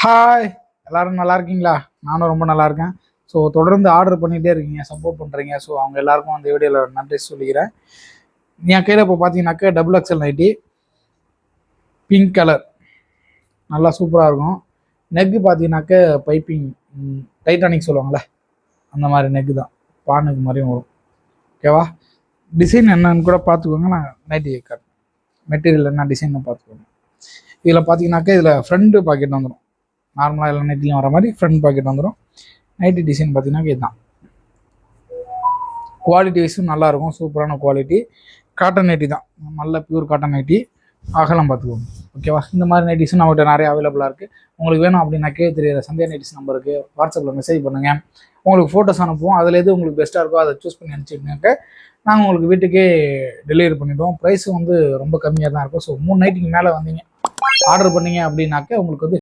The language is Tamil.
ஹாய், எல்லாரும் நல்லா இருக்கீங்களா? நானும் ரொம்ப நல்லா இருக்கேன். ஸோ தொடர்ந்து ஆர்டர் பண்ணிகிட்டே இருக்கீங்க, சப்போர்ட் பண்ணுறீங்க. ஸோ அவங்க எல்லாருக்கும் அந்த வீடியோவில் நன்றி சொல்லிக்கிறேன். என் கையில் இப்போ பார்த்தீங்கன்னாக்க double XL nighty, pink colour, நல்லா சூப்பராக இருக்கும். நெக்கு பார்த்தீங்கன்னாக்க பைப்பிங் டைட்டானிக் சொல்லுவாங்களே, அந்த மாதிரி நெக்கு தான், பானுக்கு மாதிரியும் வரும். ஓகேவா? டிசைன் என்னன்னு கூட பார்த்துக்கோங்க, நான் நைட்டி காட்டுறேன். மெட்டீரியல் என்ன டிசைன்னு பார்த்துக்கோங்க. இதில் பார்த்தீங்கன்னாக்க இதில் ஃப்ரண்ட்டு பாக்கெட் வந்துடும். நார்மலாக எல்லா நைட்டிலையும் வர மாதிரி ஃப்ரண்ட் பாக்கெட் வந்துடும். நைட்டி டிசைன் பார்த்தீங்கன்னா இதுதான். குவாலிட்டி வைஸும் நல்லாயிருக்கும், சூப்பரான குவாலிட்டி. காட்டன் நைட்டி தான், நல்ல பியூர் காட்டன் நைட்டி. அகலம் பார்த்துக்கோங்க. ஓகேவா? இந்த மாதிரி நைட்டிஸும் நம்மகிட்ட நிறைய அவைலபிளாக இருக்குது. உங்களுக்கு வேணும் அப்படின்னாக்கே தெரியுற சந்தியா நைட்டிஸ் நம்பருக்கு வாட்ஸ்அப்பில் மெசேஜ் பண்ணுங்கள். உங்களுக்கு ஃபோட்டோஸ் அனுப்புவோம். அதில் எது உங்களுக்கு பெஸ்ட்டாக இருக்கோ அதை சூஸ் பண்ணி அனுப்பிச்சிட்டுனாக்க நாங்கள் உங்களுக்கு வீட்டுக்கே டெலிவரி பண்ணிவிடுவோம். ப்ரைஸும் வந்து ரொம்ப கம்மியாக தான் இருக்கும். ஸோ 3 நைட்டுக்கு மேலே வந்தீங்க ஆர்டர் பண்ணீங்க அப்படின்னாக்க உங்களுக்கு வந்து